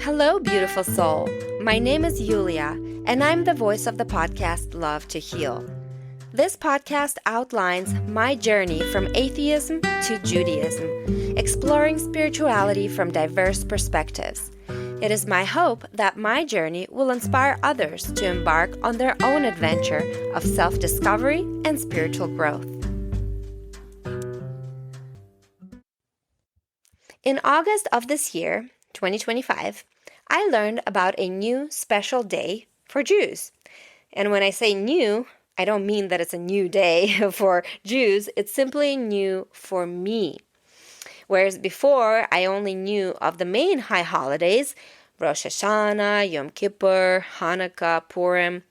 Hello, beautiful soul. My name is Yulia, and I'm the voice of the podcast Love to Heal. This podcast outlines my journey from atheism to Judaism, exploring spirituality from diverse perspectives. It is my hope that my journey will inspire others to embark on their own adventure of self-discovery and spiritual growth. In August of this year, 2025, I learned about a new special day for Jews. And when I say new, I don't mean that it's a new day for Jews, it's simply new for me. Whereas before, I only knew of the main high holidays, Rosh Hashanah, Yom Kippur, Hanukkah, Purim,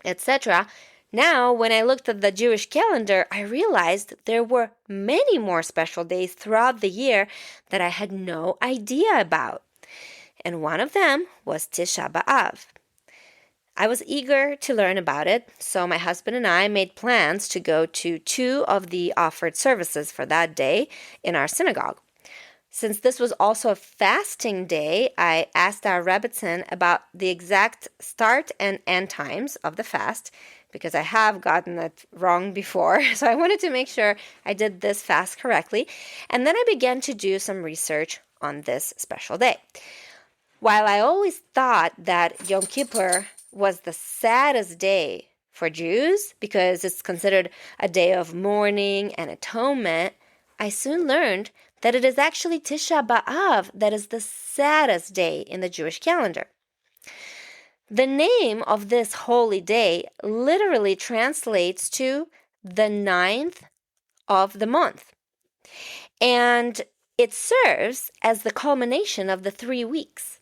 etc. Now, when I looked at the Jewish calendar, I realized there were many more special days throughout the year that I had no idea about. And one of them was TishaB'av. I was eager to learn about it, so my husband and I made plans to go to 2 of the offered services for that day in our synagogue. Since this was also a fasting day, I asked our Rebbitzin about the exact start and end times of the fast, because I have gotten it wrong before, so I wanted to make sure I did this fast correctly, and then I began to do some research on this special day. While I always thought that Yom Kippur was the saddest day for Jews because it's considered a day of mourning and atonement, I soon learned that it is actually Tisha B'Av that is the saddest day in the Jewish calendar. The name of this holy day literally translates to the 9th of the month, and it serves as the culmination of the 3 weeks,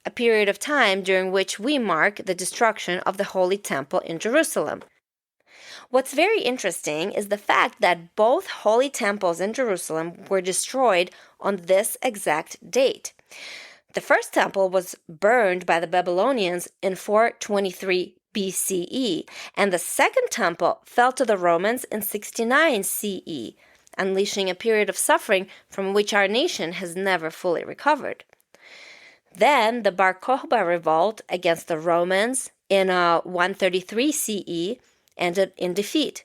a period of time during which we mark the destruction of the Holy Temple in Jerusalem. What's very interesting is the fact that both holy temples in Jerusalem were destroyed on this exact date. The first temple was burned by the Babylonians in 423 BCE, and the second temple fell to the Romans in 69 CE, unleashing a period of suffering from which our nation has never fully recovered. Then the Bar Kokhba revolt against the Romans in 133 CE ended in defeat.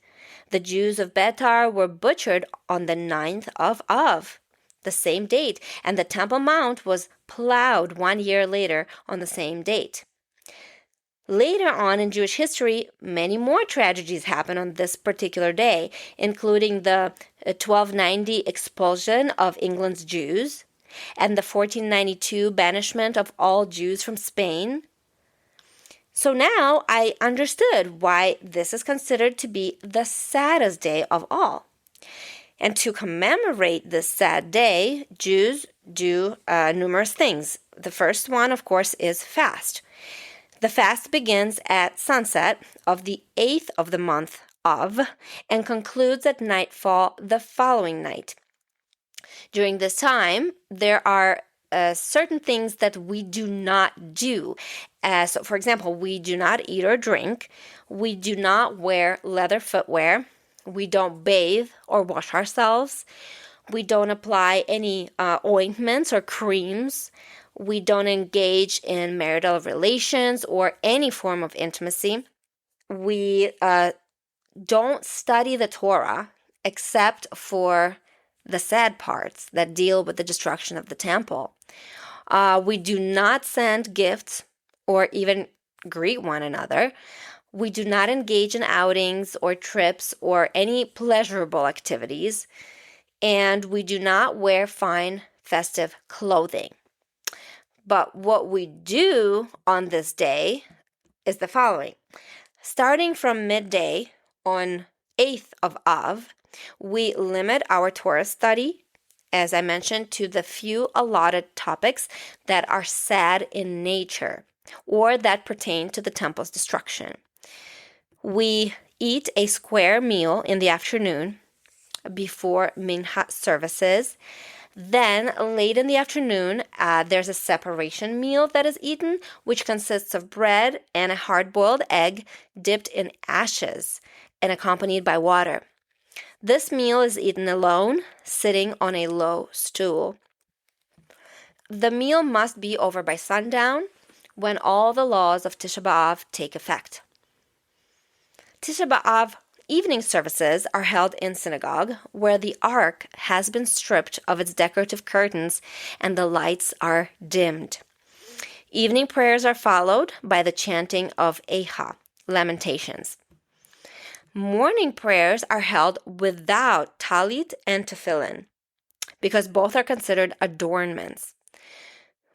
The Jews of Betar were butchered on the 9th of Av, the same date, and the Temple Mount was plowed 1 year later on the same date. Later on in Jewish history, many more tragedies happened on this particular day, including the 1290 expulsion of England's Jews, and the 1492 banishment of all Jews from Spain. So now I understood why this is considered to be the saddest day of all. And to commemorate this sad day, Jews do numerous things. The first one, of course, is fast. The fast begins at sunset of the 8th of the month of and concludes at nightfall the following night. During this time, there are certain things that we do not do. So, for example, we do not eat or drink. We do not wear leather footwear. We don't bathe or wash ourselves. We don't apply any ointments or creams. We don't engage in marital relations or any form of intimacy. We don't study the Torah except for the sad parts that deal with the destruction of the temple. We do not send gifts or even greet one another. We do not engage in outings or trips or any pleasurable activities. And we do not wear fine, festive clothing. But what we do on this day is the following. Starting from midday on 8th of Av, we limit our Torah study, as I mentioned, to the few allotted topics that are sad in nature or that pertain to the temple's destruction. We eat a square meal in the afternoon before Mincha services. Then, late in the afternoon, there's a separation meal that is eaten, which consists of bread and a hard-boiled egg dipped in ashes and accompanied by water. This meal is eaten alone, sitting on a low stool. The meal must be over by sundown, when all the laws of TishaB'av take effect. TishaB'av evening services are held in synagogue, where the ark has been stripped of its decorative curtains and the lights are dimmed. Evening prayers are followed by the chanting of Echa, lamentations. Morning prayers are held without talit and tefillin, because both are considered adornments.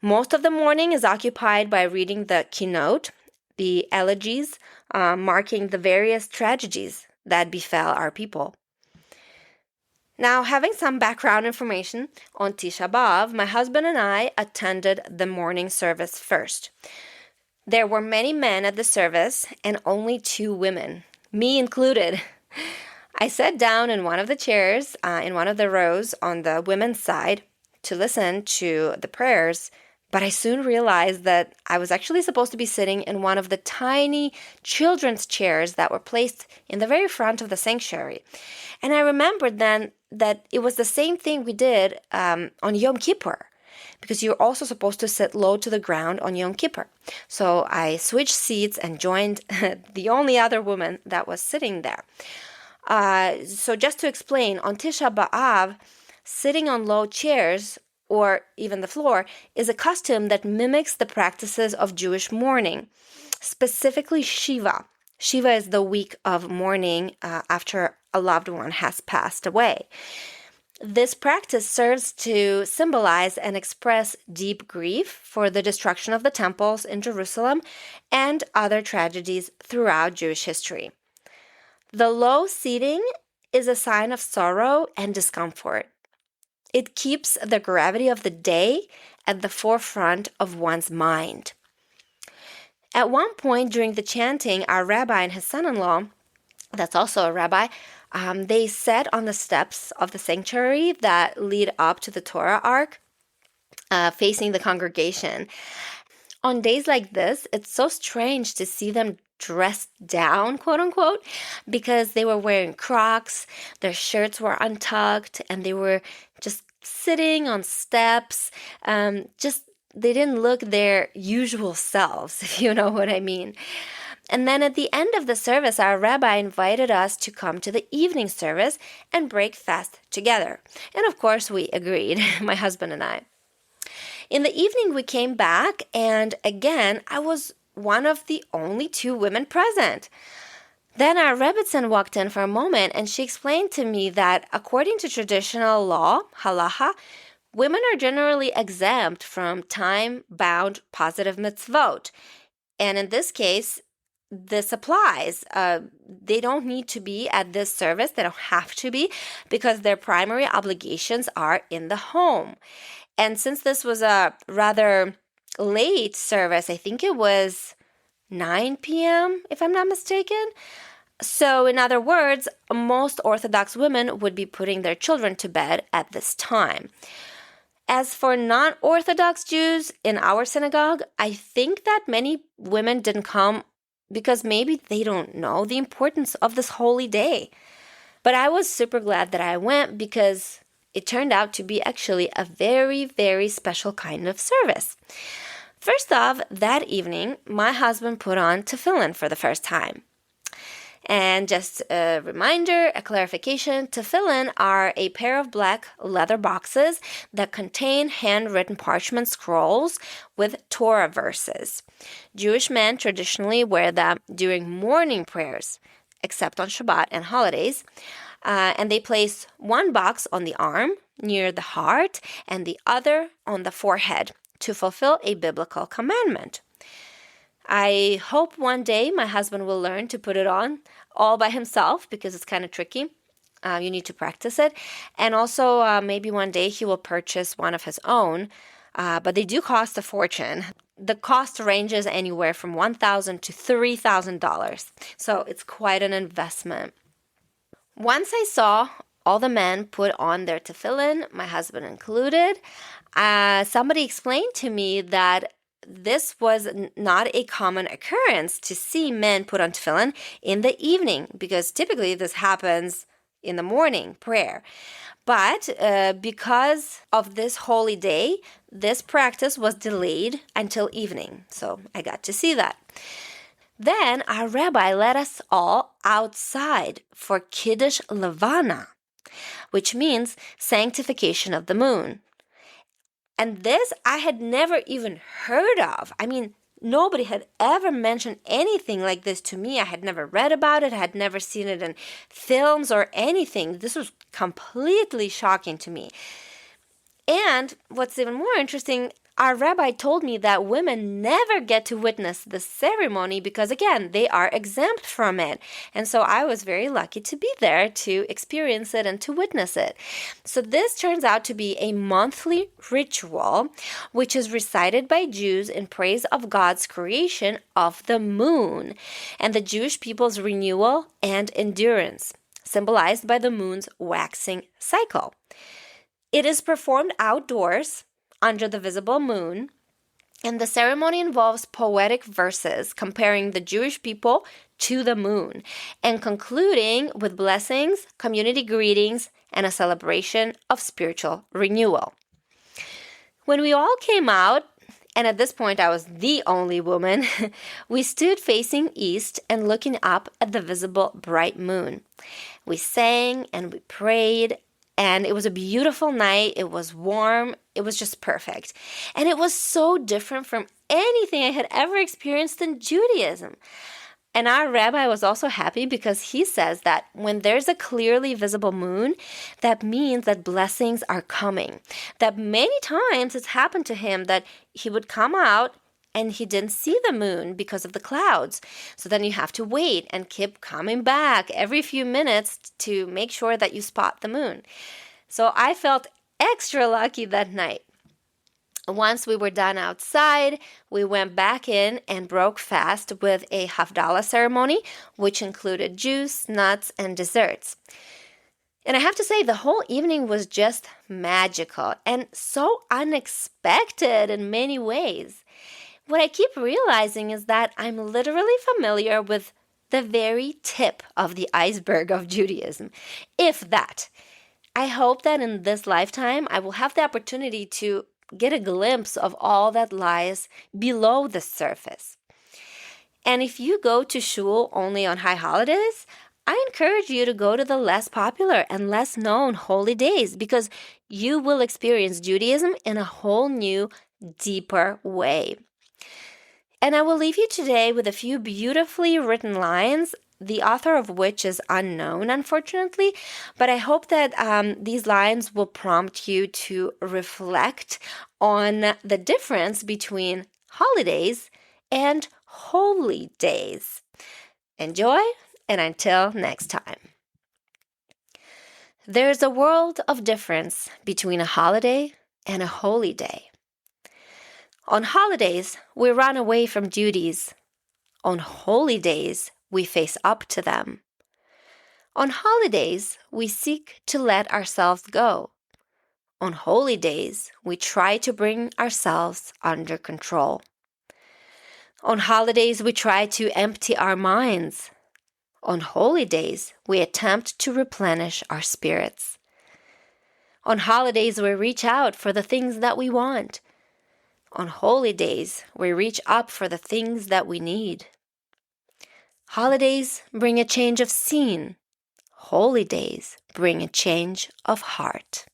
Most of the morning is occupied by reading the kinot, the elegies, marking the various tragedies that befell our people. Now, having some background information on TishaB'av, my husband and I attended the morning service first. There were many men at the service and only 2 women, me included. I sat down in one of the chairs, in one of the rows on the women's side to listen to the prayers, but I soon realized that I was actually supposed to be sitting in one of the tiny children's chairs that were placed in the very front of the sanctuary. And I remembered then that it was the same thing we did on Yom Kippur, because you're also supposed to sit low to the ground on Yom Kippur. So I switched seats and joined the only other woman that was sitting there. So just to explain, on Tisha B'Av, sitting on low chairs or even the floor is a custom that mimics the practices of Jewish mourning, specifically Shiva. Shiva is the week of mourning after a loved one has passed away. This practice serves to symbolize and express deep grief for the destruction of the temples in Jerusalem and other tragedies throughout Jewish history. The low seating is a sign of sorrow and discomfort. It keeps the gravity of the day at the forefront of one's mind. At one point during the chanting, our rabbi and his son-in-law, that's also a rabbi, they sat on the steps of the sanctuary that lead up to the Torah ark, facing the congregation. On days like this, it's so strange to see them dressed down, quote unquote, because they were wearing Crocs, their shirts were untucked, and they were just sitting on steps. They didn't look their usual selves, if you know what I mean. And then at the end of the service, our rabbi invited us to come to the evening service and break fast together. And of course, we agreed, my husband and I. In the evening, we came back, and again, I was one of the only 2 women present. Then our Rebbitzin walked in for a moment, and she explained to me that according to traditional law, halacha, women are generally exempt from time-bound positive mitzvot. And in this case, this applies. They don't need to be at this service. They don't have to be, because their primary obligations are in the home. And since this was a rather late service, I think it was 9 p.m., if I'm not mistaken. So in other words, most Orthodox women would be putting their children to bed at this time. As for non-Orthodox Jews in our synagogue, I think that many women didn't come because maybe they don't know the importance of this holy day. But I was super glad that I went, because it turned out to be actually a very, very special kind of service. First off, that evening, my husband put on tefillin for the first time. And just a reminder, a clarification, tefillin are a pair of black leather boxes that contain handwritten parchment scrolls with Torah verses. Jewish men traditionally wear them during morning prayers, except on Shabbat and holidays. And they place one box on the arm near the heart and the other on the forehead to fulfill a biblical commandment. I hope one day my husband will learn to put it on all by himself, because it's kind of tricky. You need to practice it. And also maybe one day he will purchase one of his own, but they do cost a fortune. The cost ranges anywhere from $1,000 to $3,000. So it's quite an investment. Once I saw all the men put on their tefillin, my husband included, somebody explained to me that this was not a common occurrence to see men put on tefillin in the evening, because typically this happens in the morning prayer. But because of this holy day, this practice was delayed until evening. So I got to see that. Then our rabbi led us all outside for Kiddush Levana, which means sanctification of the moon. And this I had never even heard of. I mean, nobody had ever mentioned anything like this to me. I had never read about it. I had never seen it in films or anything. This was completely shocking to me. And what's even more interesting, our rabbi told me that women never get to witness the ceremony because, again, they are exempt from it. And so I was very lucky to be there to experience it and to witness it. So this turns out to be a monthly ritual which is recited by Jews in praise of God's creation of the moon and the Jewish people's renewal and endurance, symbolized by the moon's waxing cycle. It is performed outdoors under the visible moon, and the ceremony involves poetic verses comparing the Jewish people to the moon and concluding with blessings, community greetings, and a celebration of spiritual renewal. When we all came out, and at this point I was the only woman, we stood facing east and looking up at the visible bright moon. We sang and we prayed, and it was a beautiful night. It was warm. It was just perfect. And it was so different from anything I had ever experienced in Judaism. And our rabbi was also happy because he says that when there's a clearly visible moon, that means that blessings are coming. That many times it's happened to him that he would come out and he didn't see the moon because of the clouds. So then you have to wait and keep coming back every few minutes to make sure that you spot the moon. So I felt extra lucky that night. Once we were done outside, we went back in and broke fast with a Havdalah ceremony, which included juice, nuts, and desserts. And I have to say, the whole evening was just magical and so unexpected in many ways. What I keep realizing is that I'm literally familiar with the very tip of the iceberg of Judaism, if that. I hope that in this lifetime, I will have the opportunity to get a glimpse of all that lies below the surface. And if you go to shul only on high holidays, I encourage you to go to the less popular and less known holy days because you will experience Judaism in a whole new, deeper way. And I will leave you today with a few beautifully written lines, the author of which is unknown, unfortunately, but I hope that these lines will prompt you to reflect on the difference between holidays and holy days. Enjoy, and until next time. There's a world of difference between a holiday and a holy day. On holidays, we run away from duties. On holy days, we face up to them. On holidays, we seek to let ourselves go. On holy days, we try to bring ourselves under control. On holidays, we try to empty our minds. On holy days, we attempt to replenish our spirits. On holidays, we reach out for the things that we want. On holy days, we reach up for the things that we need. Holidays bring a change of scene. Holy days bring a change of heart.